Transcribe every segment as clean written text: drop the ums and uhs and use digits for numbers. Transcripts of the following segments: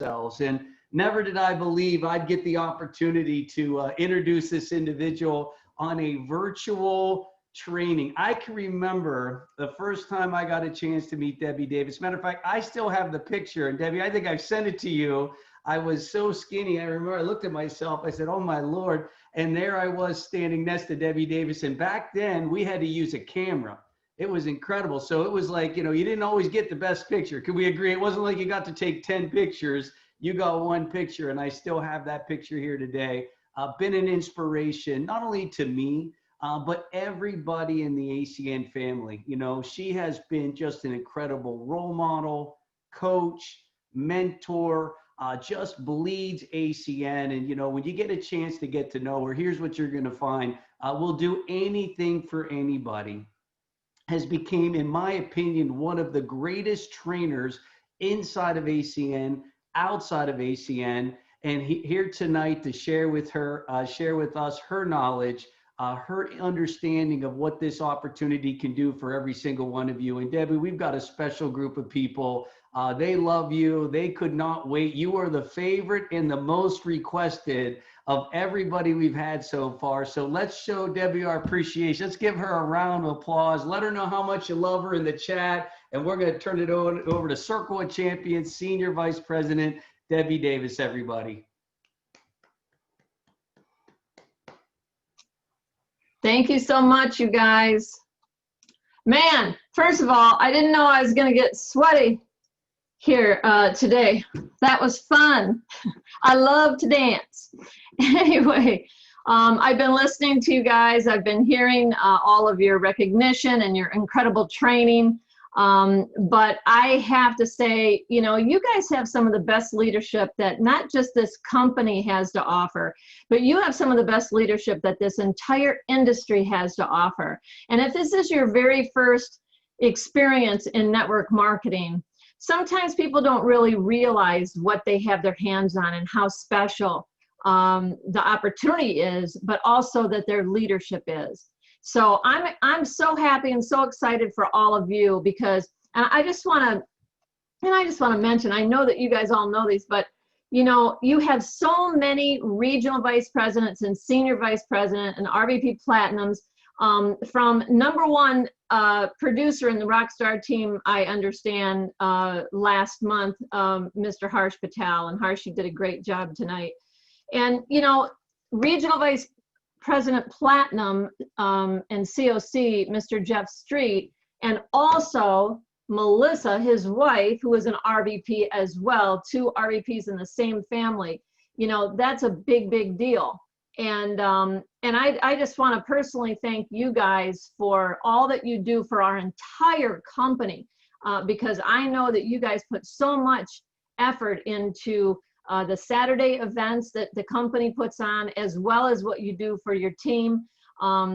ourselves. And never did I believe I'd get the opportunity to introduce this individual on a virtual training. I can remember the first time I got a chance to meet Debbie Davis. Matter of fact, I still have the picture. And Debbie, I think I've sent it to you. I was so skinny. I remember I looked at myself. I said, oh my Lord. And there I was standing next to Debbie Davis. And back then we had to use a camera. It was incredible. So it was like, you know, you didn't always get the best picture. Could we agree? It wasn't like you got to take 10 pictures. You got one picture, and I still have that picture here today. Been an inspiration, not only to me, but everybody in the ACN family. You know, she has been just an incredible role model, coach, mentor, just bleeds ACN. And, you know, when you get a chance to get to know her, here's what you're going to find. We'll do anything for anybody. Has become, in my opinion, one of the greatest trainers inside of ACN, outside of ACN, and here tonight to share with her, share with us her knowledge, her understanding of what this opportunity can do for every single one of you. And Debbie, we've got a special group of people. They love you. They could not wait. You are the favorite and the most requested of everybody we've had so far. So let's show Debbie our appreciation. Let's give her a round of applause. Let her know how much you love her in the chat. And we're going to turn it over to Circle of Champions Senior Vice President, Debbie Davis, everybody. Thank you so much, you guys. Man, first of all, I didn't know I was going to get sweaty here today. That was fun. I love to dance. Anyway, I've been listening to you guys. I've been hearing all of your recognition and your incredible training. But I have to say, you know, you guys have some of the best leadership that not just this company has to offer, but you have some of the best leadership that this entire industry has to offer. And if this is your very first experience in network marketing, sometimes people don't really realize what they have their hands on and how special the opportunity is, but also that their leadership is. So I'm so happy and so excited for all of you, because I just want to mention, I know that you guys all know these, but you know, you have so many regional vice presidents and senior vice president and RVP platinums, from #1 producer in the Rockstar team, I understand, last month, Mr. Harsh Patel, and Harsh, you did a great job tonight. And you know, regional vice President Platinum and COC, Mr. Jeff Street, and also Melissa, his wife, who is an RVP as well, 2 RVPs in the same family. You know, that's a big, big deal. And I just want to personally thank you guys for all that you do for our entire company, because I know that you guys put so much effort into the Saturday events that the company puts on, as well as what you do for your team.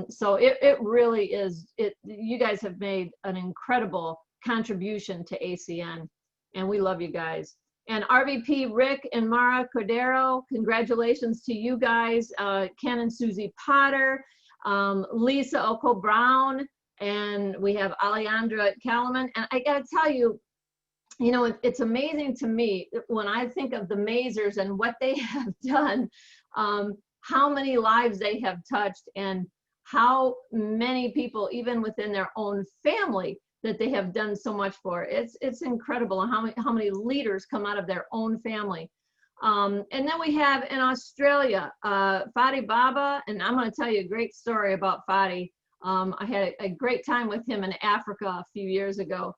So it really is, you guys have made an incredible contribution to ACN, and we love you guys. And RVP Rick and Mara Cordero, congratulations to you guys. Ken and Susie Potter, Lisa Oko Brown, and we have Alejandra Kalaman. And I gotta tell you, you know, it's amazing to me when I think of the Mazers and what they have done, how many lives they have touched, and how many people, even within their own family, that they have done so much for. It's incredible how many leaders come out of their own family. And then we have in Australia, Fadi Baba, and I'm going to tell you a great story about Fadi. I had a great time with him in Africa a few years ago.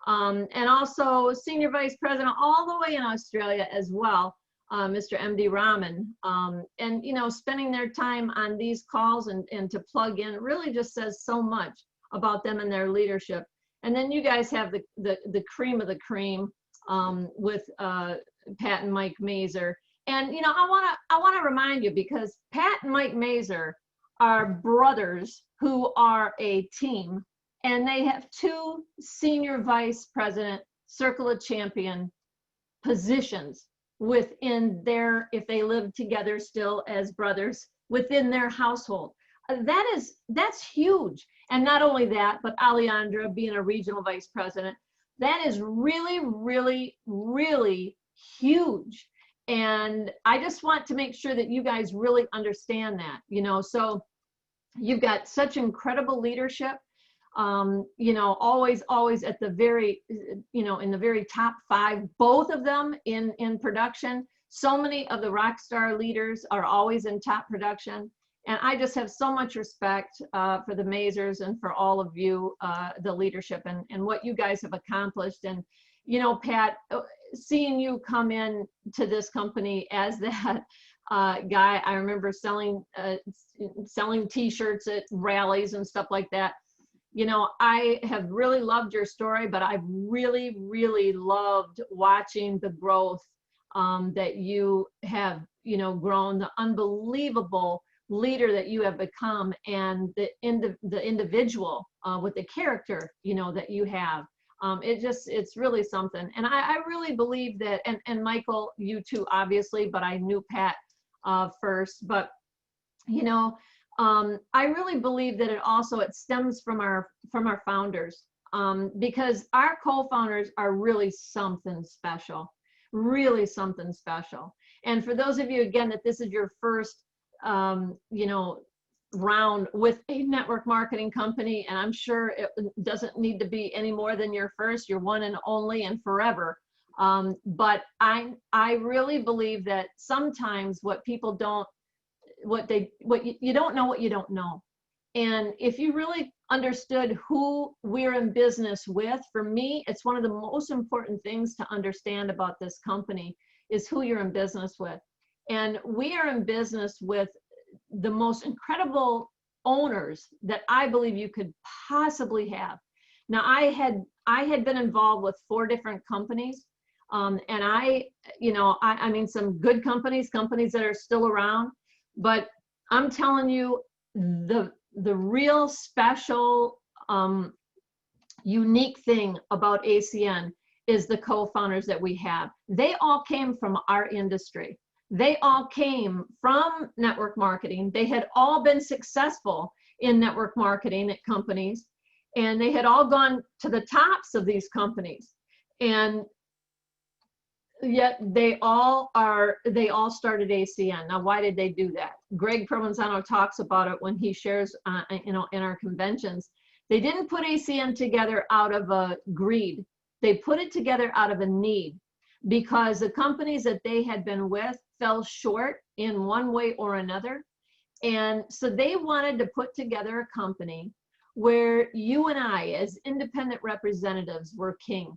And also Senior Vice President all the way in Australia as well, Mr. MD Rahman. And, you know, spending their time on these calls and to plug in really just says so much about them and their leadership. And then you guys have the cream of the cream with Pat and Mike Mazer. And, you know, I want to remind you, because Pat and Mike Mazer are brothers who are a team. And they have 2 senior vice president Circle of Champion positions within their, if they live together still as brothers, within their household. That's huge. And not only that, but Alejandra being a regional vice president, that is really, really, really huge. And I just want to make sure that you guys really understand that, you know. So you've got such incredible leadership, you know, always at the very, you know, in the very top 5, both of them in production. So many of the Rockstar leaders are always in top production. And I just have so much respect for the Mazers and for all of you, the leadership and what you guys have accomplished. And, you know, Pat, seeing you come in to this company as that guy, I remember selling T-shirts at rallies and stuff like that. You know, I have really loved your story, but I've really, really loved watching the growth that you have, you know, grown, the unbelievable leader that you have become, and the individual with the character, you know, that you have. It's really something. And I really believe that, and Michael, you too, obviously, but I knew Pat first, but, you know, I really believe that it stems from our founders, because our co-founders are really something special, really something special. And for those of you, again, that this is your first, you know, round with a network marketing company, and I'm sure it doesn't need to be any more than your first, your one and only and forever. But I really believe that sometimes what people don't, you don't know what you don't know. And if you really understood who we're in business with, for me, it's one of the most important things to understand about this company is who you're in business with. And we are in business with the most incredible owners that I believe you could possibly have. Now, I had been involved with 4 different companies, and you know, I mean, some good companies that are still around, but I'm telling you, the real special, unique thing about ACN is the co-founders that we have. They all came from our industry. They all came from network marketing. They had all been successful in network marketing at companies, and they had all gone to the tops of these companies. And yet they all started ACN. Now, why did they do that? Greg Provenzano talks about it when he shares, you know, in our conventions. They didn't put ACN together out of a greed. They put it together out of a need, because the companies that they had been with fell short in one way or another. And so they wanted to put together a company where you and I, as independent representatives, were king.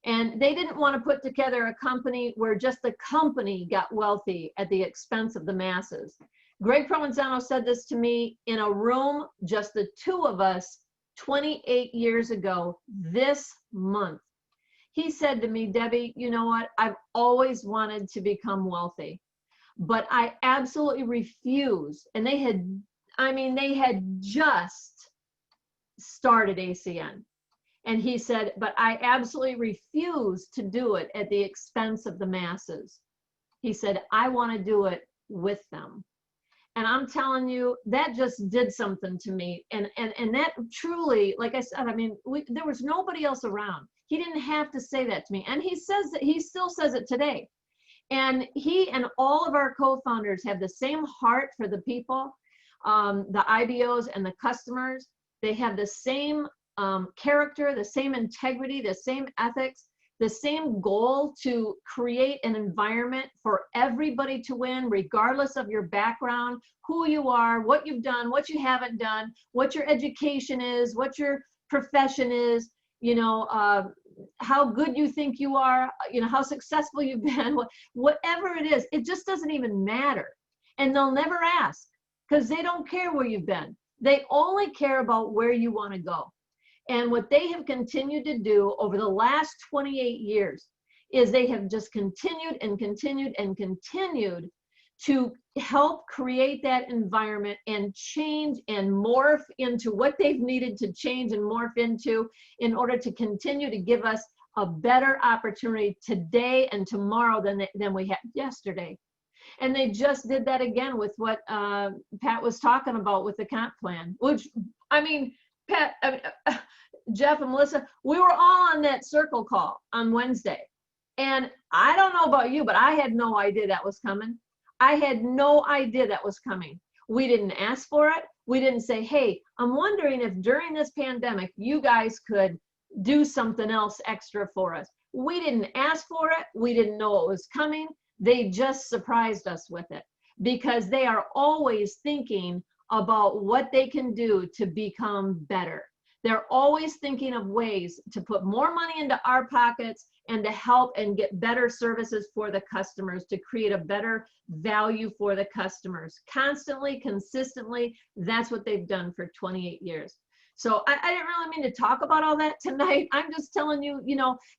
And they didn't want to put together a company where just the company got wealthy at the expense of the masses. Greg Provenzano said this to me in a room, just the 2 of us, 28 years ago this month. He said to me, Debbie, you know what? I've always wanted to become wealthy, but I absolutely refuse. And they had just started ACN. And he said, but I absolutely refuse to do it at the expense of the masses. He said, I want to do it with them. And I'm telling you, that just did something to me. And that truly, like I said, I mean, there was nobody else around. He didn't have to say that to me. And he says that, he still says it today. And he and all of our co-founders have the same heart for the people, the IBOs and the customers. They have the same character, the same integrity, the same ethics, the same goal to create an environment for everybody to win, regardless of your background, who you are, what you've done, what you haven't done, what your education is, what your profession is, you know, how good you think you are, you know, how successful you've been, whatever it is, it just doesn't even matter. And they'll never ask, because they don't care where you've been. They only care about where you want to go. And what they have continued to do over the last 28 years is they have just continued and continued and continued to help create that environment and change and morph into what they've needed to change and morph into in order to continue to give us a better opportunity today and tomorrow than we had yesterday. And they just did that again with what Pat was talking about with the comp plan, which, I mean, Pat, Jeff and Melissa, we were all on that circle call on Wednesday. And I don't know about you, but I had no idea that was coming. I had no idea that was coming. We didn't ask for it. We didn't say, hey, I'm wondering if during this pandemic, you guys could do something else extra for us. We didn't ask for it. We didn't know it was coming. They just surprised us with it, because they are always thinking about what they can do to become better. They're always thinking of ways to put more money into our pockets and to help and get better services for the customers, to create a better value for the customers. Constantly, consistently, that's what they've done for 28 years. So I didn't really mean to talk about all that tonight. I'm just telling you,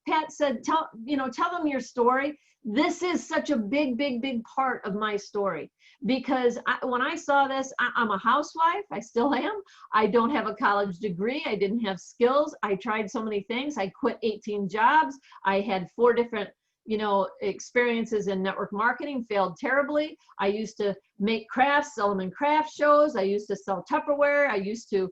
Pat said, tell them your story. This is such a big, big, big part of my story, because when I saw this, I'm a housewife. I still am. I don't have a college degree. I didn't have skills. I tried so many things. I quit 18 jobs. I had 4 different experiences in network marketing, failed terribly. I used to make crafts, sell them in craft shows. I used to sell Tupperware. I used to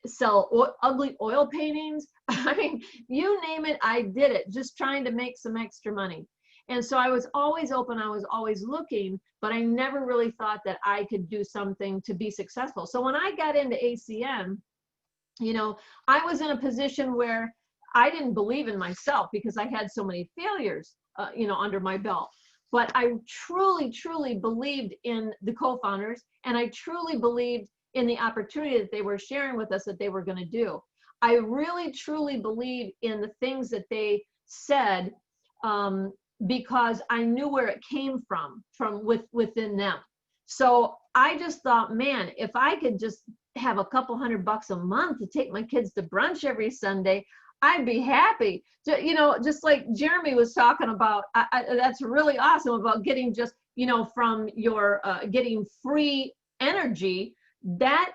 sell ugly oil paintings. I mean, you name it, I did it, just trying to make some extra money. And so I was always open, I was always looking, but I never really thought that I could do something to be successful. So when I got into ACM, I was in a position where I didn't believe in myself because I had so many failures, under my belt. But I truly, truly believed in the co-founders, and I truly believed in the opportunity that they were sharing with us that they were going to do. I really, truly believed in the things that they said, because I knew where it came from within them. So I just thought, man, if I could just have a couple $100 a month to take my kids to brunch every Sunday, I'd be happy. Just like Jeremy was talking about, that's really awesome about getting just, from your getting free energy, that,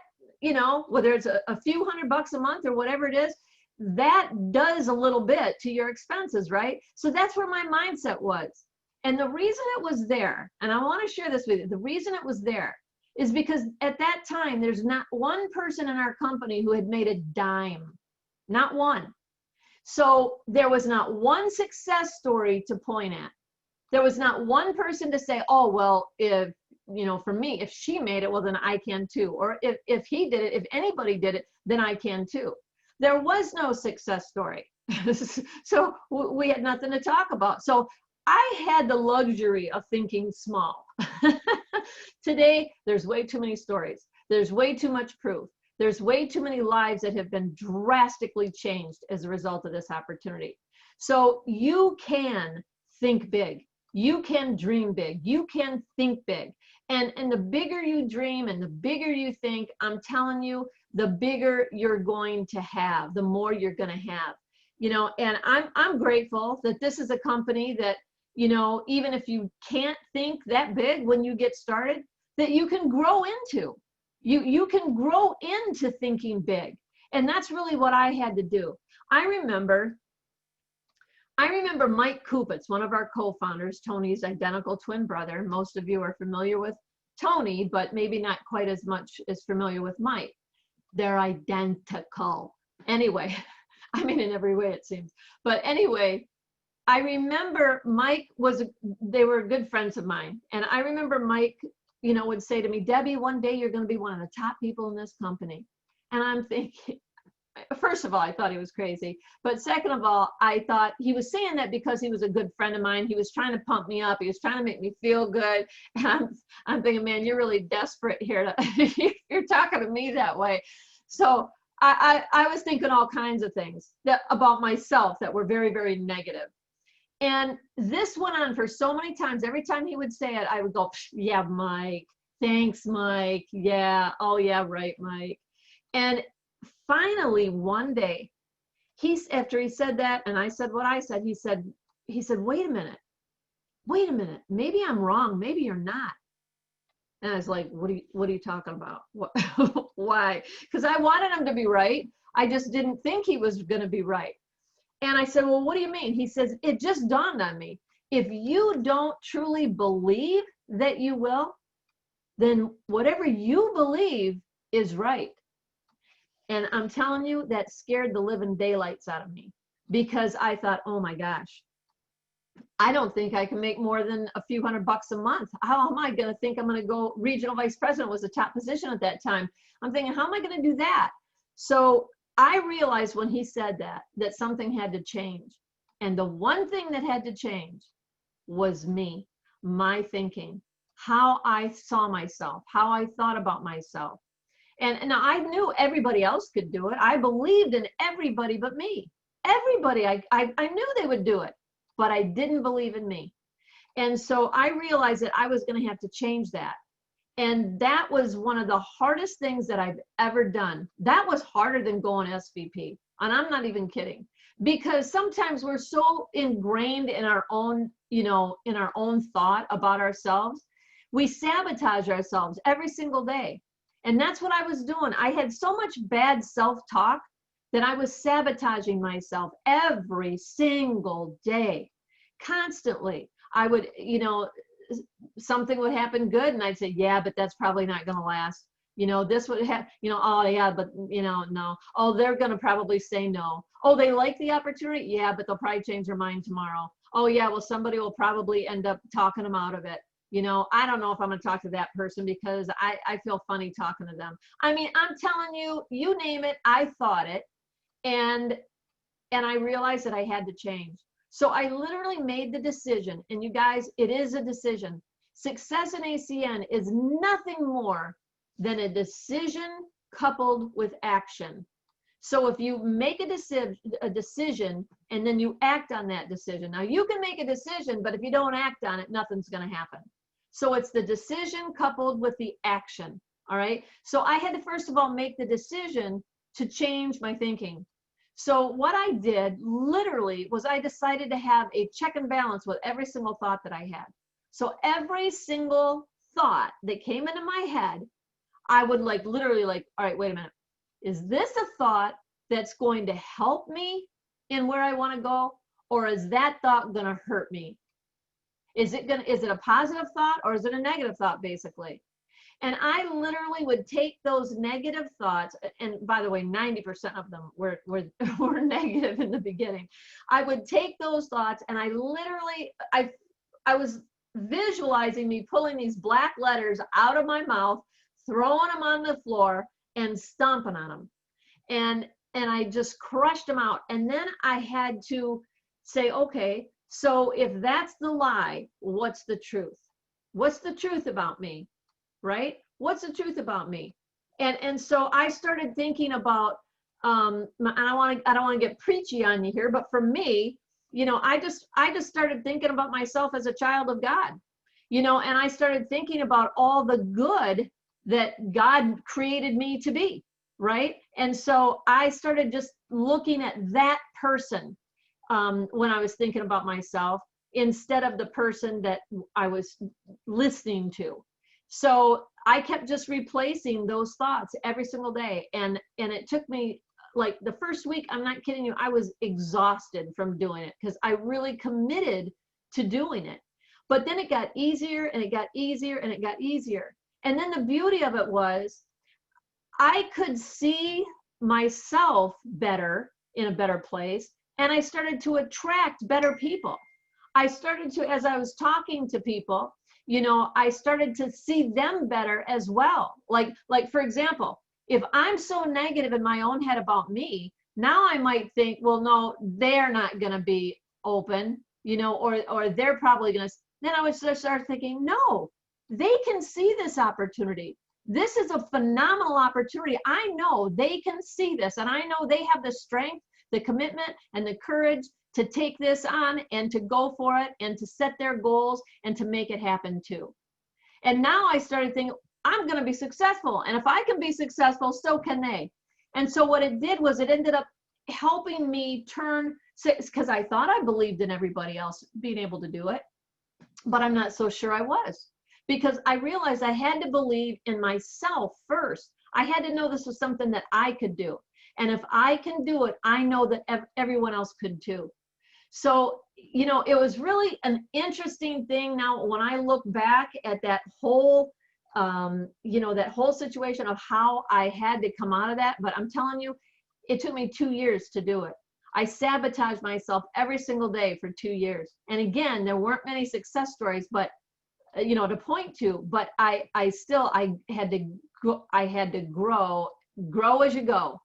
whether it's a few $100 a month or whatever it is, that does a little bit to your expenses, right? So that's where my mindset was. And the reason it was there, and I want to share this with you, the reason it was there is because at that time, there's not one person in our company who had made a dime, not one. So there was not one success story to point at. There was not one person to say, oh, well, if, for me, if she made it, well, then I can too. Or if he did it, if anybody did it, then I can too. There was no success story. So we had nothing to talk about. So I had the luxury of thinking small. Today, there's way too many stories. There's way too much proof. There's way too many lives that have been drastically changed as a result of this opportunity. So you can think big. You can dream big. You can think big. And the bigger you dream and the bigger you think, I'm telling you, the bigger you're going to have, the more you're going to have. And I'm grateful that this is a company that, even if you can't think that big when you get started, that you can grow into. You can grow into thinking big. And that's really what I had to do. I remember Mike Kupitz, one of our co-founders, Tony's identical twin brother. Most of you are familiar with Tony, but maybe not quite as much as familiar with Mike. They're identical. Anyway, I mean, in every way it seems. But anyway, I remember they were good friends of mine. And I remember Mike, would say to me, Debbie, one day you're going to be one of the top people in this company. And I'm thinking, first of all, I thought he was crazy. But second of all, I thought he was saying that because he was a good friend of mine. He was trying to pump me up. He was trying to make me feel good. And I'm thinking, man, you're really desperate here. You're talking to me that way. So I was thinking all kinds of things about myself that were very, very negative. And this went on for so many times. Every time he would say it, I would go, yeah, Mike. Thanks, Mike. Yeah. Oh, yeah, right, Mike. And finally, one day, after he said that, and I said what I said, he said, wait a minute. Maybe I'm wrong. Maybe you're not. And I was like, what are you talking about? Why? Because I wanted him to be right. I just didn't think he was going to be right. And I said, well, what do you mean? He says, it just dawned on me. If you don't truly believe that you will, then whatever you believe is right. And I'm telling you, that scared the living daylights out of me. because I thought, oh my gosh, I don't think I can make more than a few $100 a month. How am I going to think I'm going to go? Regional vice president was a top position at that time. I'm thinking, how am I going to do that? So I realized when he said that something had to change. And the one thing that had to change was me, my thinking, how I saw myself, how I thought about myself. And now I knew everybody else could do it. I believed in everybody but me. Everybody, I knew they would do it, but I didn't believe in me. And so I realized that I was going to have to change that. And that was one of the hardest things that I've ever done. That was harder than going SVP. And I'm not even kidding, because sometimes we're so ingrained in our own, in our own thought about ourselves. We sabotage ourselves every single day. And that's what I was doing. I had so much bad self-talk that I was sabotaging myself every single day, constantly. I would, something would happen good and I'd say, yeah, but that's probably not going to last. This would have, oh yeah, but no. Oh, they're going to probably say no. Oh, they like the opportunity. Yeah, but they'll probably change their mind tomorrow. Oh yeah, well, somebody will probably end up talking them out of it. I don't know if I'm going to talk to that person because I feel funny talking to them. I mean, I'm telling you, you name it, I thought it. And I realized that I had to change. So I literally made the decision, and you guys, it is a decision. Success in ACN is nothing more than a decision coupled with action. So if you make a decision and then you act on that decision. Now you can make a decision, but if you don't act on it, nothing's going to happen. So it's the decision coupled with the action. All right. So I had to first of all make the decision to change my thinking. So what I did literally was I decided to have a check and balance with every single thought that I had. So every single thought that came into my head, I would literally all right, wait a minute. Is this a thought that's going to help me in where I want to go? Or is that thought going to hurt me? Is it a positive thought or is it a negative thought, basically? And I literally would take those negative thoughts, and by the way, 90% of them were negative in the beginning. I would take those thoughts and I was visualizing me pulling these black letters out of my mouth, throwing them on the floor and stomping on them. And I just crushed them out. And then I had to say, okay, so if that's the lie, what's the truth? What's the truth about me? Right? What's the truth about me? And so I started thinking about, and I don't want to get preachy on you here, but for me, I just started thinking about myself as a child of God, and I started thinking about all the good that God created me to be, right? And so I started just looking at that person when I was thinking about myself instead of the person that I was listening to. So I kept just replacing those thoughts every single day. And it took me the first week, I'm not kidding you, I was exhausted from doing it because I really committed to doing it. But then it got easier and it got easier and it got easier. And then the beauty of it was I could see myself better in a better place. And I started to attract better people. I started to, as I was talking to people, I started to see them better as well. Like for example, if I'm so negative in my own head about me, now I might think, well, no, they're not going to be open, or they're probably going to, then I would start thinking, no, they can see this opportunity. This is a phenomenal opportunity. I know they can see this, and I know they have the strength, the commitment, and the courage to take this on and to go for it and to set their goals and to make it happen too. And now I started thinking, I'm going to be successful. And if I can be successful, so can they. And so what it did was it ended up helping me turn, because I thought I believed in everybody else being able to do it, but I'm not so sure I was, because I realized I had to believe in myself first. I had to know this was something that I could do. And if I can do it, I know that everyone else could too. So, it was really an interesting thing. Now, when I look back at that whole, that whole situation of how I had to come out of that, but I'm telling you, it took me 2 years to do it. I sabotaged myself every single day for 2 years. And again, there weren't many success stories, but to point to, but I had to grow as you go,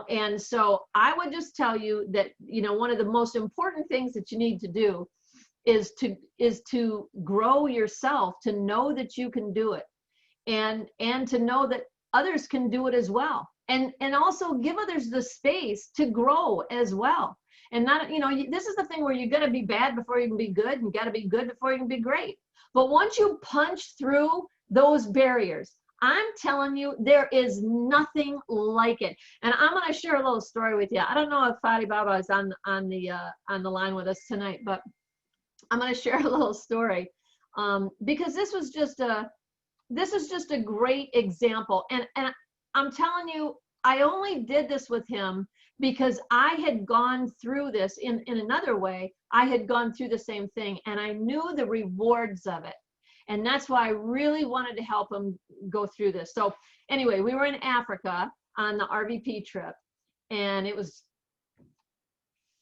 and so I would just tell you that, one of the most important things that you need to do is to grow yourself, to know that you can do it, and to know that others can do it as well, and also give others the space to grow as well. And not, this is the thing where you're going to be bad before you can be good, and you got to be good before you can be great. But once you punch through those barriers, I'm telling you, there is nothing like it. And I'm going to share a little story with you. I don't know if Fadi Baba is on the line with us tonight, but I'm going to share a little story, because this is just a great example. And I'm telling you, I only did this with him because I had gone through this in another way. I had gone through the same thing, and I knew the rewards of it. And that's why I really wanted to help him go through this. So anyway, we were in Africa on the RVP trip, and it was,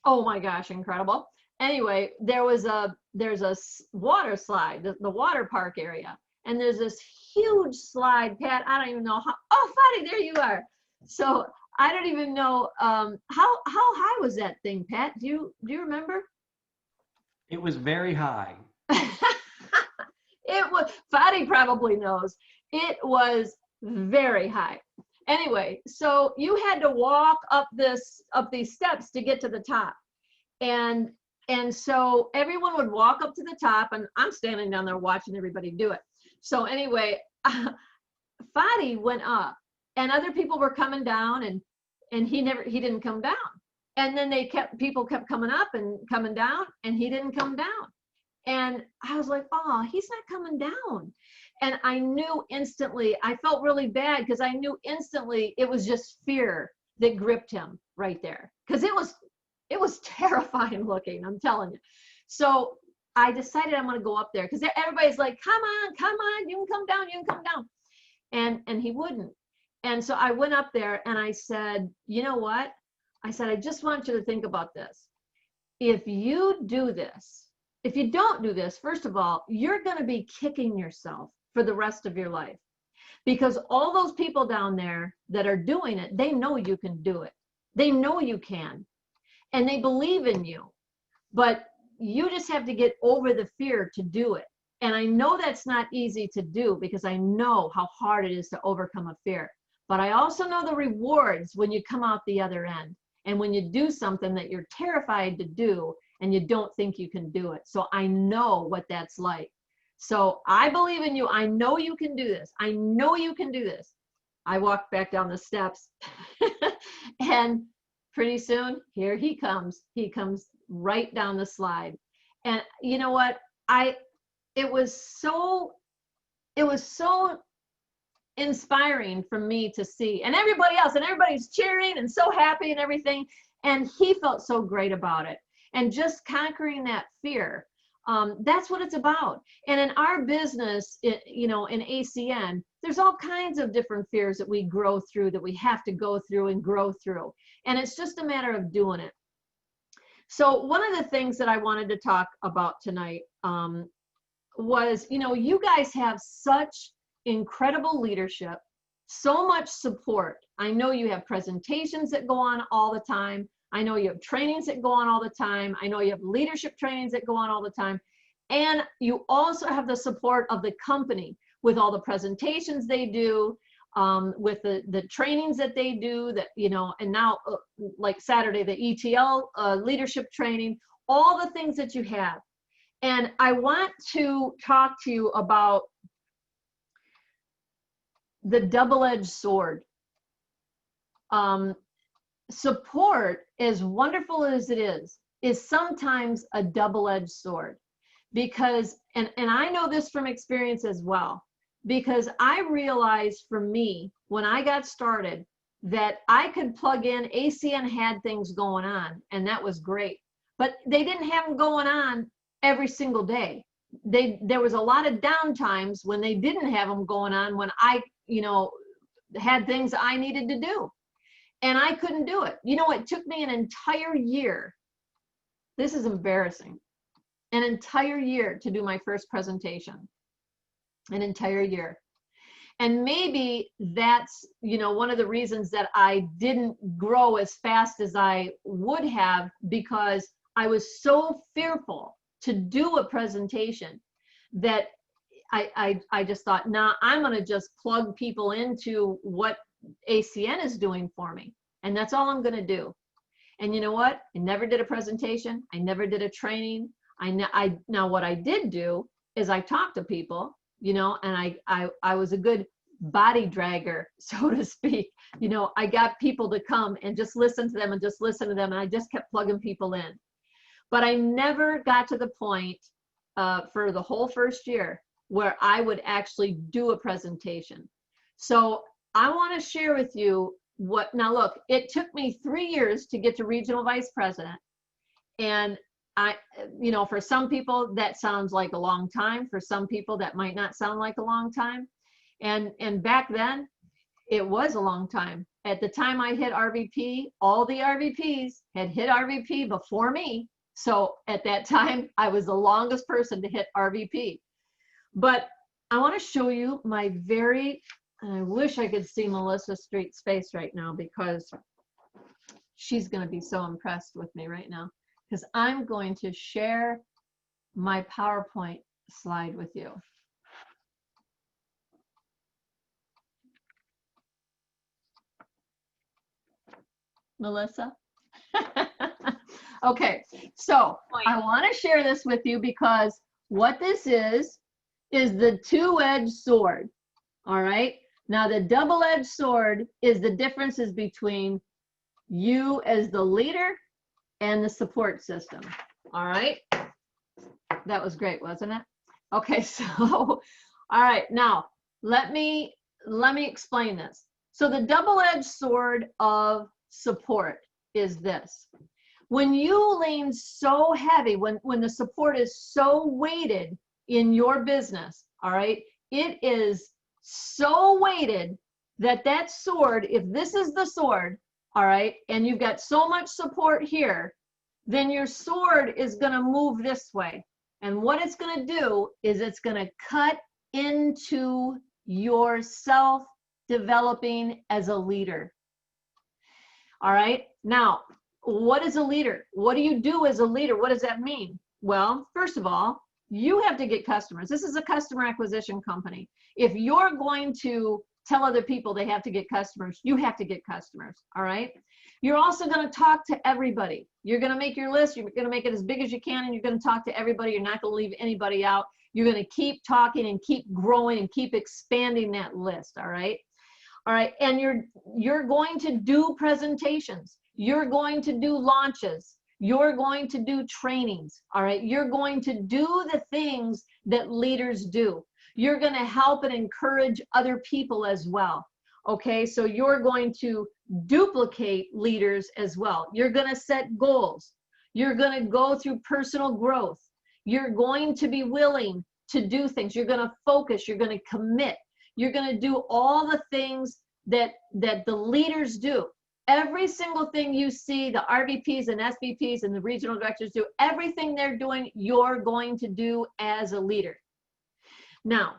oh my gosh, incredible. Anyway, there's a water slide, the water park area. And there's this huge slide, Pat. I don't even know how, oh, Fadi, there you are. So I don't even know, how high was that thing, Pat? Do you remember? It was very high. It was, Fadi probably knows. It was very high. Anyway, so you had to walk up these steps to get to the top. And so everyone would walk up to the top, and I'm standing down there watching everybody do it. So anyway, Fadi went up, and other people were coming down, and he didn't come down. And then people kept coming up and coming down, and he didn't come down. And I was like, oh, he's not coming down. And I knew instantly, I felt really bad because I knew instantly it was just fear that gripped him right there. Because it was terrifying looking, I'm telling you. So I decided I'm going to go up there because everybody's like, come on, you can come down. And he wouldn't. And so I went up there and I said, you know what? I said, I just want you to think about this. If you don't do this, first of all, you're going to be kicking yourself for the rest of your life, because all those people down there that are doing it, they know you can do it. They know you can, and they believe in you, but you just have to get over the fear to do it. And I know that's not easy to do because I know how hard it is to overcome a fear, but I also know the rewards when you come out the other end and when you do something that you're terrified to do and you don't think you can do it. So I know what that's like. So I believe in you. I know you can do this. I know you can do this. I walked back down the steps and pretty soon here he comes. He comes right down the slide. And you know what? It was so inspiring for me to see, and everybody else, and everybody's cheering and so happy and everything. And he felt so great about it. And just conquering that fear, that's what it's about. And in our business, in ACN, there's all kinds of different fears that we grow through, that we have to go through and grow through. And it's just a matter of doing it. So one of the things that I wanted to talk about tonight was, you guys have such incredible leadership, so much support. I know you have presentations that go on all the time. I know you have trainings that go on all the time. I know you have leadership trainings that go on all the time. And you also have the support of the company with all the presentations they do, with the trainings that they do, that, and now like Saturday, the ETL leadership training, all the things that you have. And I want to talk to you about the double-edged sword. Support, as wonderful as it is sometimes a double-edged sword, because, and I know this from experience as well, because I realized for me, when I got started, that I could plug in, ACN had things going on, and that was great, but they didn't have them going on every single day. There was a lot of downtimes when they didn't have them going on, when I, had things I needed to do. and I couldn't do it. You know, it took me an entire year. This is embarrassing. An entire year to do my first presentation. An entire year. And maybe that's, you know, one of the reasons that I didn't grow as fast as I would have, because I was so fearful to do a presentation that I just thought, nah, I'm going to just plug people into what ACN is doing for me. And that's all I'm going to do. And you know what? I never did a presentation. I never did a training. Now what I did do is I talked to people, you know, and I was a good body dragger, so to speak. You know, I got people to come and just listen to them and just listen to them. And I just kept plugging people in. But I never got to the point for the whole first year where I would actually do a presentation. So I want to share with you what, now look, it took me 3 years to get to regional vice president. And I, you know, for some people that sounds like a long time. For some people that might not sound like a long time. And back then it was a long time. At the time I hit RVP, all the RVPs had hit RVP before me. So at that time I was the longest person to hit RVP. But I want to show you my very, I wish I could see Melissa Street's face right now, because she's going to be so impressed with me right now, because I'm going to share my PowerPoint slide with you. Melissa? Okay, so I want to share this with you because what this is the two-edged sword. All right. Now the double-edged sword is the differences between you as the leader and the support system. All right. That was great, wasn't it? Okay, so all right, now let me explain this. So the double-edged sword of support is this. When you lean so heavy, when the support is so weighted in your business, all right, it is so weighted that that sword, if this is the sword, all right, and you've got so much support here, then your sword is going to move this way. And what it's going to do is it's going to cut into your self-developing as a leader. All right. Now, what is a leader? What do you do as a leader? What does that mean? Well, first of all, you have to get customers. This is a customer acquisition company. If you're going to tell other people they have to get customers, you have to get customers. All right. You're also going to talk to everybody. You're going to make your list. You're going to make it as big as you can, and you're going to talk to everybody. You're not going to leave anybody out. You're going to keep talking and keep growing and keep expanding that list. All right. All right. And you're going to do presentations. You're going to do launches. You're going to do trainings. All right. You're going to do the things that leaders do. You're going to help and encourage other people as well. Okay. So you're going to duplicate leaders as well. You're going to set goals. You're going to go through personal growth. You're going to be willing to do things. You're going to focus. You're going to commit. You're going to do all the things that the leaders do. Every single thing you see the RVPs and SVPs and the regional directors do, everything they're doing, you're going to do as a leader. Now,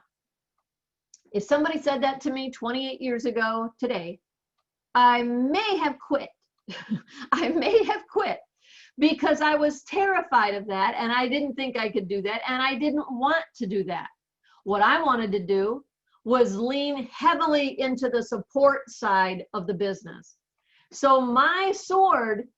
if somebody said that to me 28 years ago today, I may have quit. I may have quit because I was terrified of that, and I didn't think I could do that, and I didn't want to do that. What I wanted to do was lean heavily into the support side of the business. So my sword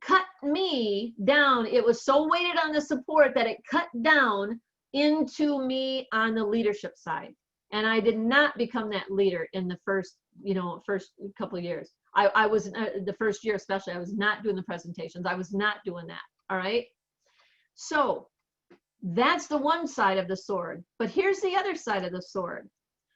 cut me down. It was so weighted on the support that it cut down into me on the leadership side. And I did not become that leader in the first couple of years. I was the first year especially, I was not doing the presentations. I was not doing that. All right. So that's the one side of the sword. But here's the other side of the sword.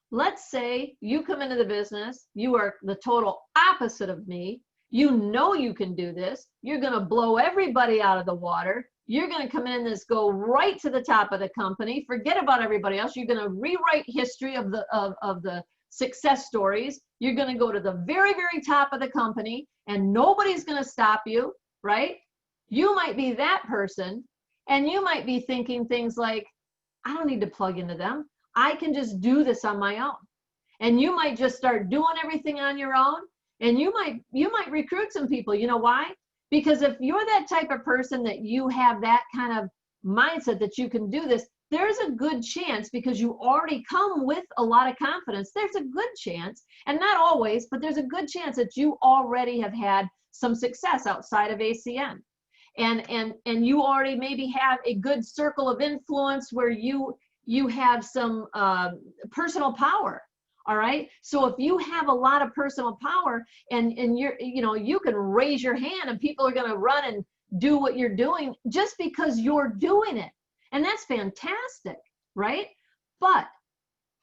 Let's say you come into the business, you are the total opposite of me. You know you can do this. You're going to blow everybody out of the water. You're going to come in and go right to the top of the company. Forget about everybody else. You're going to rewrite history of the success stories. You're going to go to the very, very top of the company and nobody's going to stop you, right? You might be that person, and you might be thinking things like, I don't need to plug into them. I can just do this on my own. And you might just start doing everything on your own, and you might recruit some people. You know why? Because if you're that type of person that you have that kind of mindset that you can do this, there's a good chance, because you already come with a lot of confidence, there's a good chance, and not always, but there's a good chance that you already have had some success outside of ACN. And you already maybe have a good circle of influence where you have some personal power. All right. So if you have a lot of personal power, and you can raise your hand and people are going to run and do what you're doing just because you're doing it. And that's fantastic, right? But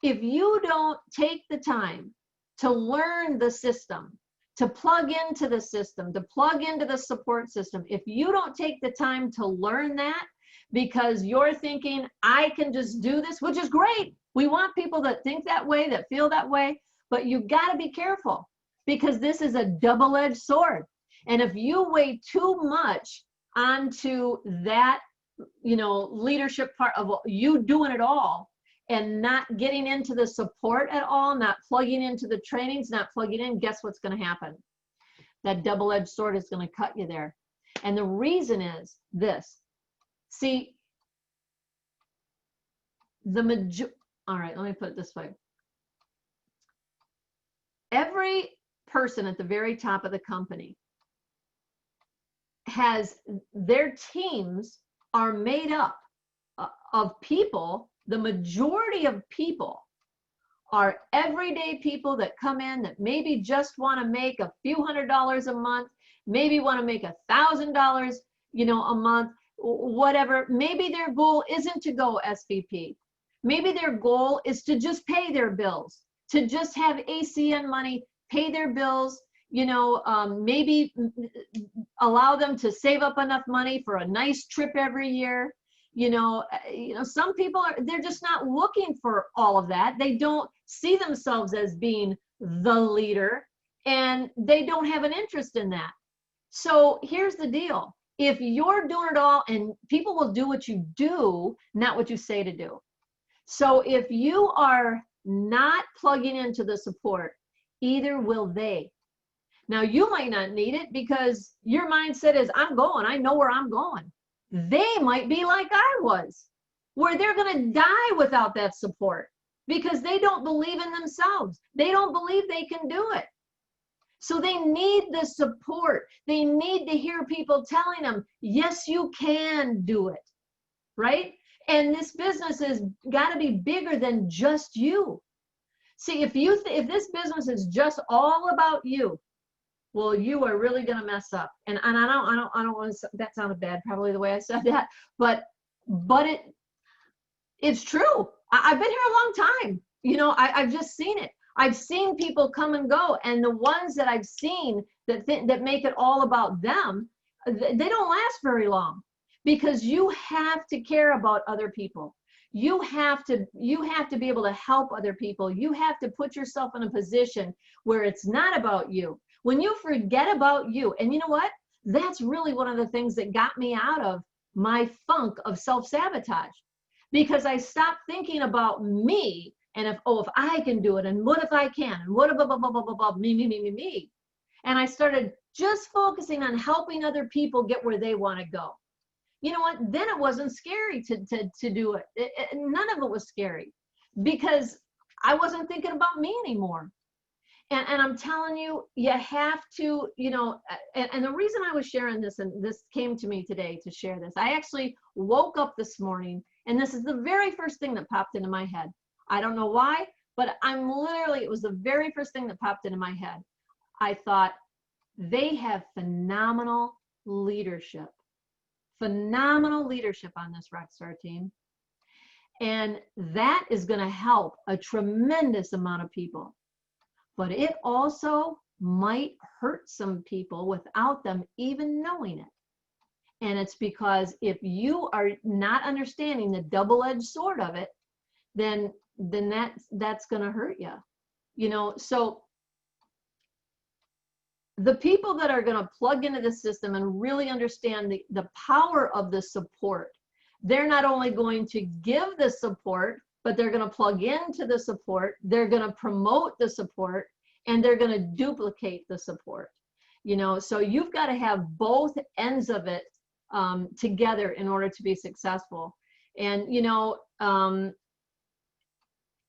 if you don't take the time to learn the system, to plug into the system, to plug into the support system, if you don't take the time to learn that, because you're thinking, I can just do this, which is great. We want people that think that way, that feel that way, but you got to be careful, because this is a double-edged sword. And if you weigh too much onto that, leadership part of you doing it all and not getting into the support at all, not plugging into the trainings, not plugging in, guess what's going to happen? That double-edged sword is going to cut you there. And the reason is this. See, all right, let me put it this way. Every person at the very top of the company has, their teams are made up of people. The majority of people are everyday people that come in that maybe just want to make a few $100s a month, maybe want to make $1,000, a month, whatever. Maybe their goal isn't to go SVP. Maybe their goal is to just pay their bills, to just have ACN money, pay their bills, maybe allow them to save up enough money for a nice trip every year. Some people they're just not looking for all of that. They don't see themselves as being the leader, and they don't have an interest in that. So here's the deal. If you're doing it all, and people will do what you do, not what you say to do. So if you are not plugging into the support, either will they. Now, you might not need it because your mindset is, I'm going, I know where I'm going. They might be like I was, where they're going to die without that support because they don't believe in themselves. They don't believe they can do it. So they need the support. They need to hear people telling them, yes, you can do it, right? And this business has got to be bigger than just you. See, if this business is just all about you, well, you are really going to mess up. And I don't want to, that sounded bad, probably the way I said that, but it's true. I've been here a long time. I've just seen it. I've seen people come and go, and the ones that I've seen that make it all about them, they don't last very long, because you have to care about other people. You have to be able to help other people. You have to put yourself in a position where it's not about you. When you forget about you, and you know what? That's really one of the things that got me out of my funk of self-sabotage, because I stopped thinking about me and if I can do it, and what if I can, and what if me. And I started just focusing on helping other people get where they want to go. You know what? Then it wasn't scary to do it. None of it was scary, because I wasn't thinking about me anymore. And I'm telling you, you have to, and the reason I was sharing this, and this came to me today to share this, I actually woke up this morning, and this is the very first thing that popped into my head. I don't know why, but it was the very first thing that popped into my head. I thought, they have phenomenal leadership on this Rockstar team. And that is going to help a tremendous amount of people. But it also might hurt some people without them even knowing it. And it's because if you are not understanding the double-edged sword of it, then that's going to hurt you. You know, so the people that are going to plug into the system and really understand the power of the support, they're not only going to give the support, but they're going to plug into the support, they're going to promote the support, and they're going to duplicate the support. You know, so you've got to have both ends of it together in order to be successful. And, you know,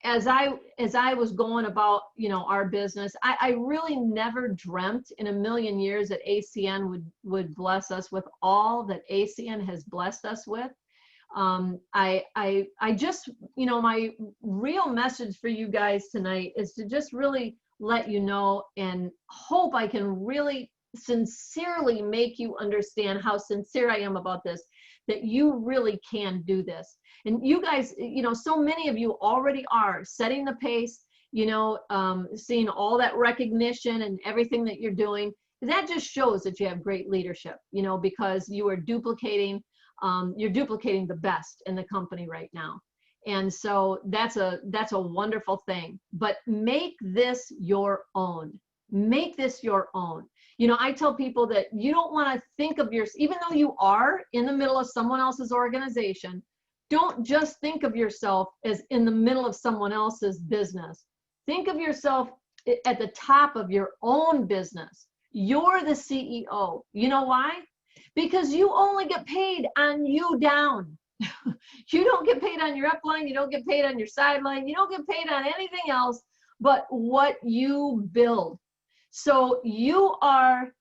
as I was going about, you know, our business, I really never dreamt in a million years that ACN would bless us with all that ACN has blessed us with. I just, you know, my real message for you guys tonight is to just really let you know, and hope I can really sincerely make you understand how sincere I am about this, that you really can do this. And you guys, you know, so many of you already are setting the pace, you know, seeing all that recognition and everything that you're doing. That just shows that you have great leadership, you know, because you are duplicating, you're duplicating the best in the company right now. And so that's a wonderful thing. But make this your own. Make this your own. You know, I tell people that you don't want to think of yourself, even though you are in the middle of someone else's organization, don't just think of yourself as in the middle of someone else's business. Think of yourself at the top of your own business. You're the CEO. You know why? Because you only get paid on you down. You don't get paid on your upline. You don't get paid on your sideline. You don't get paid on anything else but what you build. So you are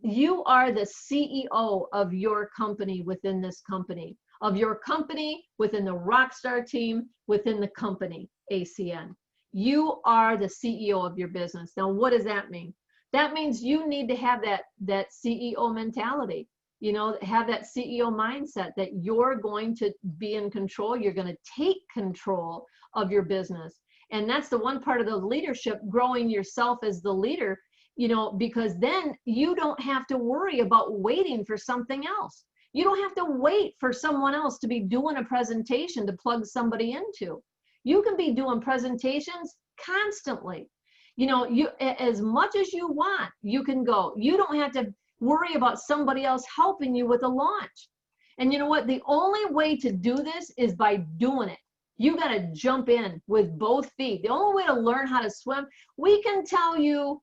the CEO of your company within this company, of your company within the Rockstar team, within the company, ACN. You are the CEO of your business. Now, what does that mean? That means you need to have that CEO mentality. You know, have that CEO mindset that you're going to be in control. You're going to take control of your business. And that's the one part of the leadership, growing yourself as the leader, you know, because then you don't have to worry about waiting for something else. You don't have to wait for someone else to be doing a presentation to plug somebody into. You can be doing presentations constantly. You know, you, as much as you want, you can go. You don't have to worry about somebody else helping you with a launch. And you know what? The only way to do this is by doing it. You got to jump in with both feet. The only way to learn how to swim, we can tell you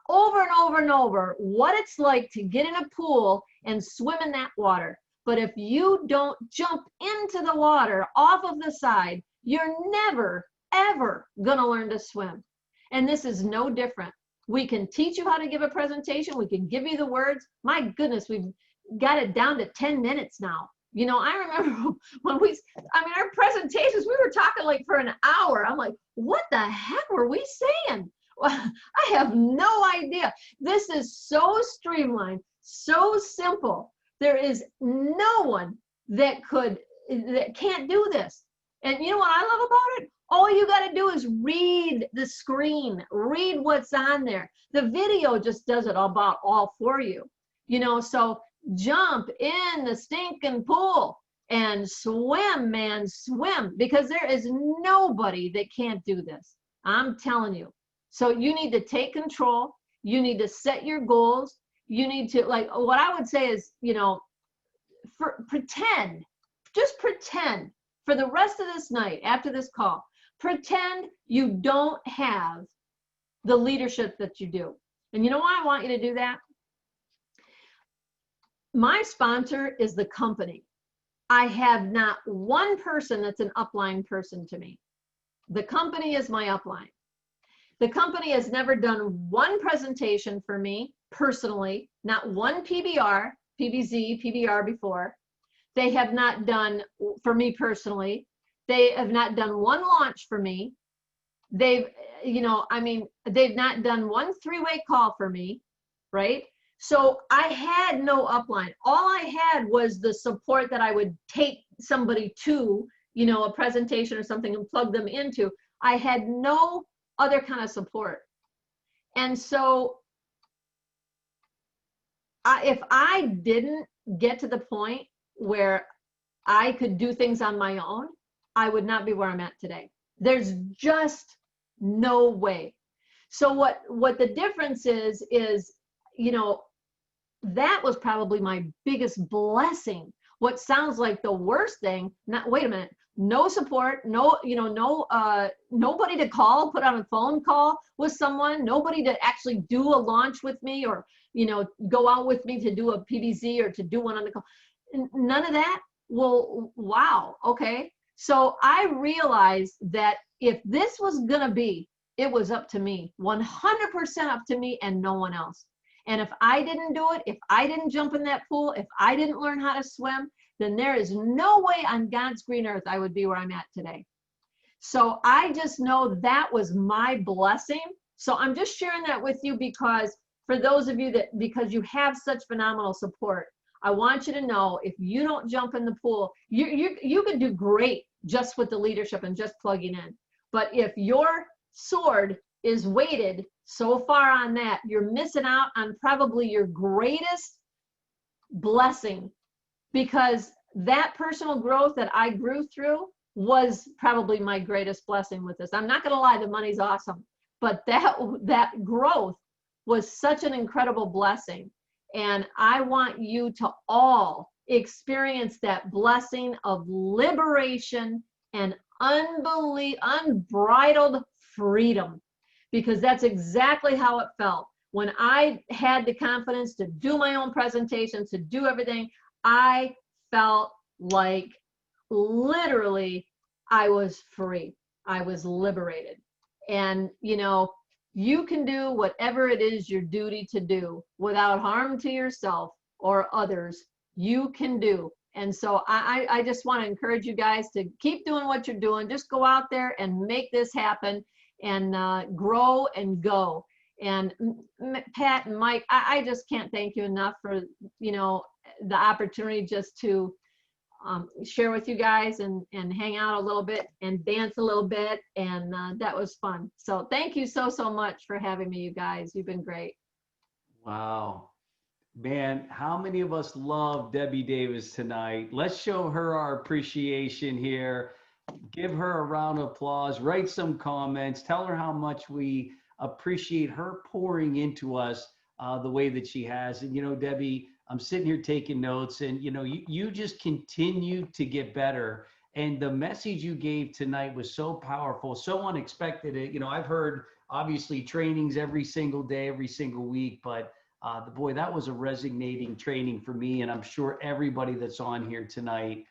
over and over and over what it's like to get in a pool and swim in that water. But if you don't jump into the water off of the side, you're never, ever going to learn to swim. And this is no different. We can teach you how to give a presentation. We can give you the words. My goodness, we've got it down to 10 minutes now. You know, I remember when our presentations, we were talking like for an hour. I'm like, what the heck were we saying? Well, I have no idea. This is so streamlined, so simple. There is no one that can't do this. And you know what I love about it? All you got to do is read the screen, read what's on there. The video just does it about all for you. You know, so jump in the stinking pool and swim, man, swim, because there is nobody that can't do this. I'm telling you. So you need to take control. You need to set your goals. You need to, like, what I would say is, you know, just pretend for the rest of this night after this call, pretend you don't have the leadership that you do. And you know why I want you to do that? My sponsor is the company. I have not one person that's an upline person to me. The company is my upline. The company has never done one presentation for me personally, not one PBR, PBZ, PBR before. They have not done for me personally. They have not done one launch for me. They've, you know, I mean, they've not done one three-way call for me, right? So I had no upline. All I had was the support that I would take somebody to, you know, a presentation or something and plug them into. I had no other kind of support. And so if I didn't get to the point where I could do things on my own, I would not be where I'm at today. There's just no way. So what the difference is, you know, that was probably my biggest blessing. What sounds like the worst thing, not, wait a minute, no support, no, you know, no, nobody to call, put on a phone call with someone, nobody to actually do a launch with me, or, you know, go out with me to do a PBZ or to do one on the call. None of that. Well, wow. Okay. So I realized that if this was going to be, it was up to me, 100% up to me and no one else. And if I didn't do it, if I didn't jump in that pool, if I didn't learn how to swim, then there is no way on God's green earth I would be where I'm at today. So I just know that was my blessing. So I'm just sharing that with you because for those of you that, because you have such phenomenal support, I want you to know if you don't jump in the pool, you could do great just with the leadership and just plugging in. But if your sword is weighted so far on that, you're missing out on probably your greatest blessing, because that personal growth that I grew through was probably my greatest blessing with this. I'm not going to lie, the money's awesome, but that growth was such an incredible blessing. And I want you to all experience that blessing of liberation and unbridled freedom, because that's exactly how it felt. When I had the confidence to do my own presentations, to do everything, I felt like literally I was free. I was liberated. And, you know, you can do whatever it is your duty to do without harm to yourself or others. You can do. And so I just want to encourage you guys to keep doing what you're doing. Just go out there and make this happen, and grow and go. And Pat and Mike, I just can't thank you enough for, you know, the opportunity just to share with you guys and hang out a little bit and dance a little bit. And that was fun. So thank you so much for having me, you guys. You've been great. Wow. Man, how many of us love Debbie Davis tonight? Let's show her our appreciation here. Give her a round of applause, write some comments, tell her how much we appreciate her pouring into us the way that she has. And, you know, Debbie, I'm sitting here taking notes, and, you know, you just continue to get better. And the message you gave tonight was so powerful, so unexpected. You know, I've heard obviously trainings every single day, every single week, but boy, that was a resonating training for me. And I'm sure everybody that's on here tonight,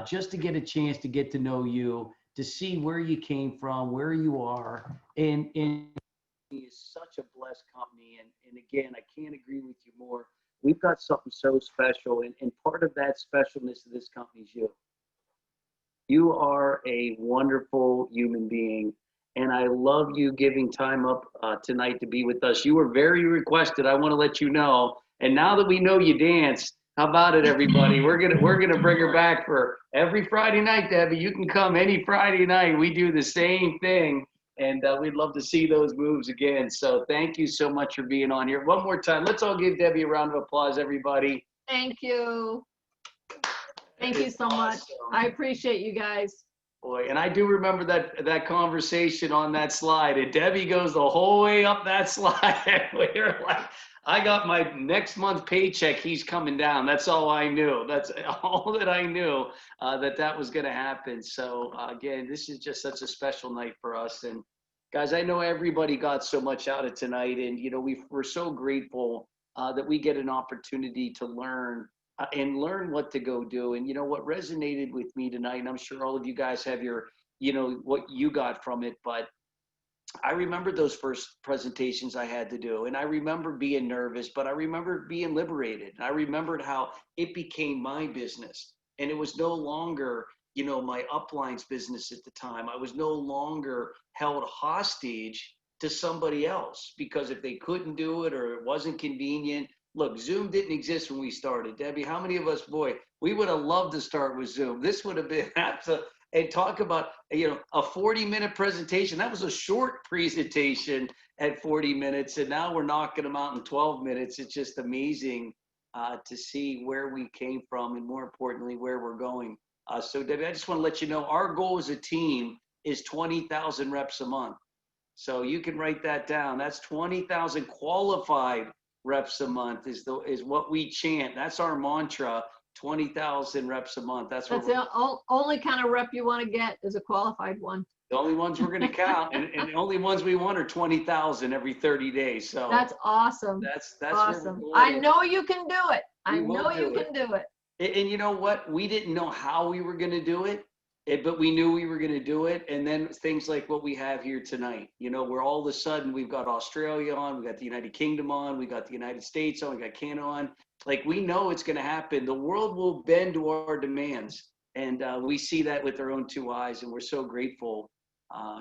just to get a chance to get to know you, to see where you came from, where you are, and is such a blessed company. And again, I can't agree with you more. We've got something so special, and part of that specialness of this company is you. You are a wonderful human being, and I love you giving time up tonight to be with us. You were very requested, I want to let you know. And now that we know you dance, how about it, everybody? We're gonna bring her back for every Friday night, Debbie. You can come any Friday night. We do the same thing, and we'd love to see those moves again. So thank you so much for being on here. One more time, let's all give Debbie a round of applause, everybody. Thank you. Thank you so much. I appreciate you guys. Boy, and I do remember that conversation on that slide. And Debbie goes the whole way up that slide. And we were like, I got my next month paycheck. He's coming down. That's all I knew. That's all that I knew, that was going to happen. So again, this is just such a special night for us. And guys, I know everybody got so much out of tonight. And, you know, we're so grateful that we get an opportunity to learn and learn what to go do. And, you know, what resonated with me tonight, and I'm sure all of you guys have your, you know, what you got from it, but I remember those first presentations I had to do, and I remember being nervous, but I remember being liberated. I remembered how it became my business, and it was no longer, you know, my upline's business at the time. I was no longer held hostage to somebody else, because if they couldn't do it or it wasn't convenient. Look, Zoom didn't exist when we started. Debbie, how many of us, boy, we would have loved to start with Zoom. This would have been absolute. And talk about, you know, a 40-minute presentation. That was a short presentation at 40 minutes, and now we're knocking them out in 12 minutes. It's just amazing to see where we came from, and more importantly, where we're going. So Debbie, I just want to let you know, our goal as a team is 20,000 reps a month. So you can write that down. That's 20,000 qualified reps a month is what we chant. That's our mantra. 20,000 reps a month. That's the only kind of rep you want to get is a qualified one. the only ones we're going to count, and the only ones we want are 20,000 every 30 days. So that's awesome. That's awesome. where I know you can do it. I We will know you do can do it. And you know what? We didn't know how we were going to do it, but we knew we were going to do it. And then things like what we have here tonight, you know, where all of a sudden we've got Australia on, we got the United Kingdom on, we got the United States on, we got Canada on. Like, we know it's going to happen. The world will bend to our demands. And we see that with our own two eyes. And we're so grateful,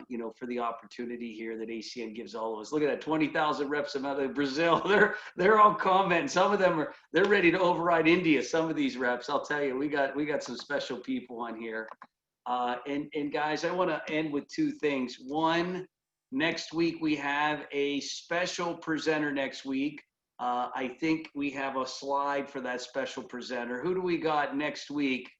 you know, for the opportunity here that ACN gives all of us. Look at that, 20,000 reps a month. Brazil, they're all commenting. Some of them they're ready to override India. Some of these reps, I'll tell you, we got some special people on here. And guys, I want to end with two things. One, next week we have a special presenter next week. I think we have a slide for that special presenter. Who do we got next week?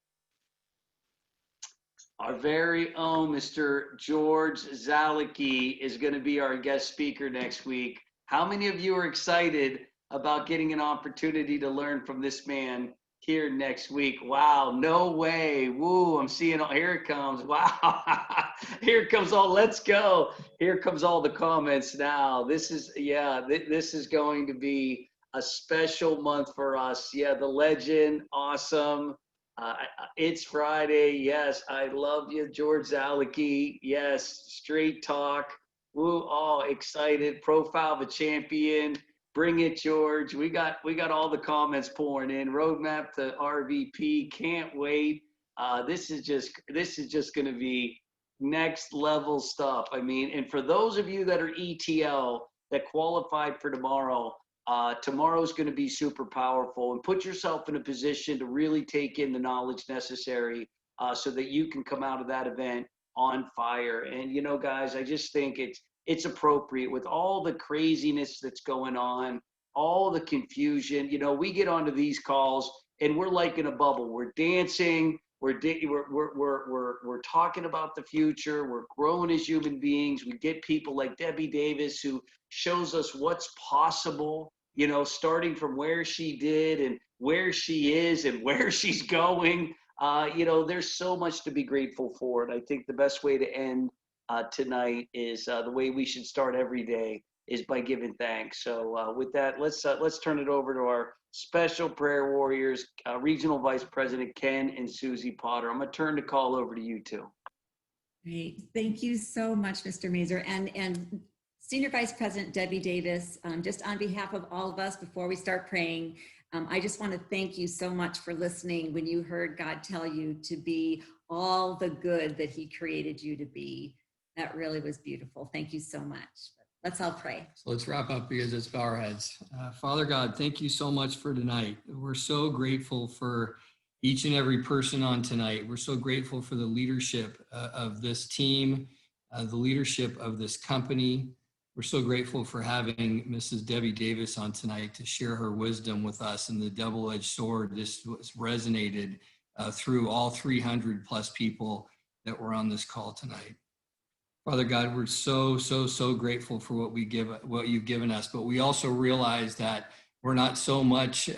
Our very own Mr. George Zalicki is going to be our guest speaker next week. How many of you are excited about getting an opportunity to learn from this man here next week? Wow, no way. Woo, I'm seeing, here it comes. Wow, here comes all, let's go. Here comes all the comments now. This is, yeah, this is going to be a special month for us. Yeah, the legend, awesome. It's Friday. Yes, I love you, George Zalicki. Yes, straight talk. Woo, all excited. Profile of a champion. Bring it, George. We got all the comments pouring in. Roadmap to RVP. Can't wait. This is just going to be next level stuff. I mean, and for those of you that are ETL that qualified for tomorrow, tomorrow's going to be super powerful, and put yourself in a position to really take in the knowledge necessary so that you can come out of that event on fire. And, you know, guys, I just think it's appropriate with all the craziness that's going on, all the confusion. You know, we get onto these calls and we're like in a bubble. We're dancing. We're talking about the future. We're growing as human beings. We get people like Debbie Davis who shows us what's possible, you know, starting from where she did and where she is and where she's going. You know, there's so much to be grateful for. And I think the best way to end tonight is the way we should start every day is by giving thanks. So with that, let's turn it over to our special prayer warriors, Regional Vice President Ken and Susie Potter. I'm going to turn the call over to you two. Great. Thank you so much, Mr. Mazur. And Senior Vice President Debbie Davis, just on behalf of all of us, before we start praying, I just want to thank you so much for listening when you heard God tell you to be all the good that he created you to be. That really was beautiful. Thank you so much. Let's all pray. So let's wrap up because it's bow our heads. Father God, thank you so much for tonight. We're so grateful for each and every person on tonight. We're so grateful for the leadership of this team, the leadership of this company. We're so grateful for having Mrs. Debbie Davis on tonight to share her wisdom with us, and the double-edged sword. This was resonated through all 300 plus people that were on this call tonight. Father God, we're so grateful for what you've given us, but we also realize that we're not so much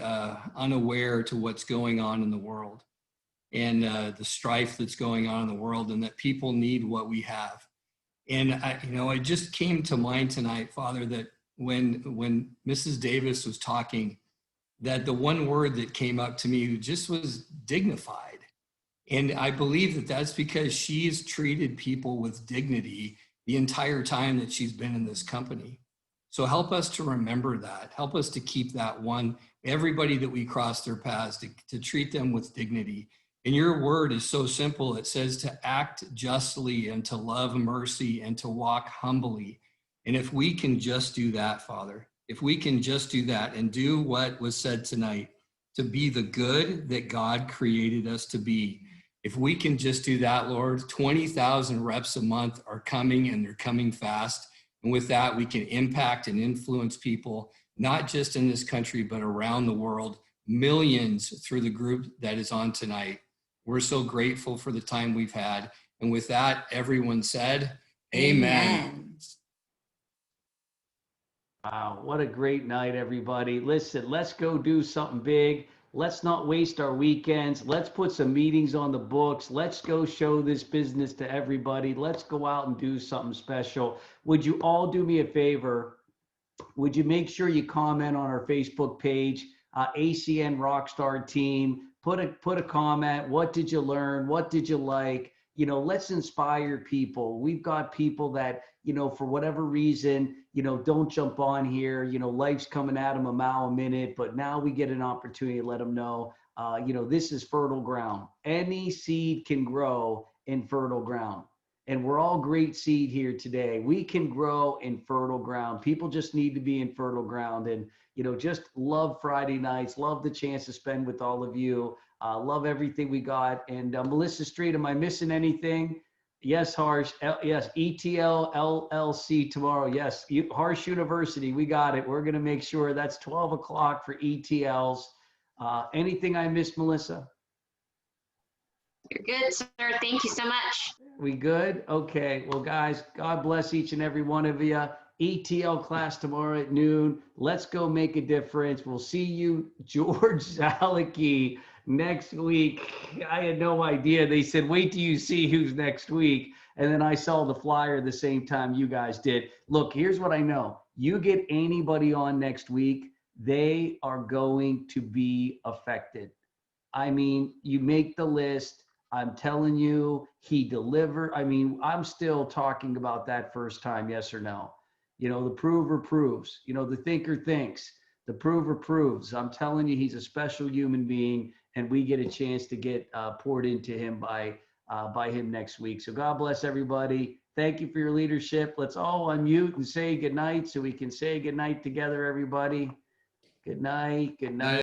unaware to what's going on in the world and the strife that's going on in the world, and that people need what we have. And it just came to mind tonight, Father, that when Mrs. Davis was talking, that the one word that came up to me just was dignified. And I believe that that's because she's treated people with dignity the entire time that she's been in this company. So help us to remember that. Help us to keep that one, everybody that we cross their paths, to treat them with dignity. And your word is so simple. It says to act justly and to love mercy and to walk humbly. And if we can just do that, Father, if we can just do that and do what was said tonight, to be the good that God created us to be, if we can just do that, Lord, 20,000 reps a month are coming, and they're coming fast. And with that, we can impact and influence people, not just in this country, but around the world, millions through the group that is on tonight. We're so grateful for the time we've had. And with that, everyone said, Amen. Wow, what a great night, everybody. Listen, let's go do something big. Let's not waste our weekends. Let's put some meetings on the books. Let's go show this business to everybody. Let's go out and do something special. Would you all do me a favor? Would you make sure you comment on our Facebook page, ACN Rockstar Team? Put a comment. What did you learn? What did you like? Let's inspire people. We've got people that, for whatever reason, don't jump on here. Life's coming at them a mile a minute, but now we get an opportunity to let them know, this is fertile ground. Any seed can grow in fertile ground. And we're all great seed here today. We can grow in fertile ground. People just need to be in fertile ground. And, just love Friday nights, love the chance to spend with all of you. Love everything we got. And Melissa Street, am I missing anything? Yes, Harsh. Yes, ETL LLC tomorrow. Yes, Harsh University. We got it. We're going to make sure that's 12 o'clock for ETLs. Anything I missed, Melissa? You're good, sir. Thank you so much. We good? Okay. Well, guys, God bless each and every one of you. ETL class tomorrow at noon. Let's go make a difference. We'll see you, George Zalicki, next week. I had no idea. They said, wait till you see who's next week. And then I saw the flyer the same time you guys did. Look, here's what I know. You get anybody on next week, they are going to be affected. I mean, you make the list. I'm telling you, he delivered. I mean, I'm still talking about that first time, yes or no. The prover proves, the thinker thinks, the prover proves. I'm telling you, he's a special human being, and we get a chance to get poured into him by him next week. So God bless everybody. Thank you for your leadership. Let's all unmute and say goodnight so we can say goodnight together, everybody. Good night. Good night.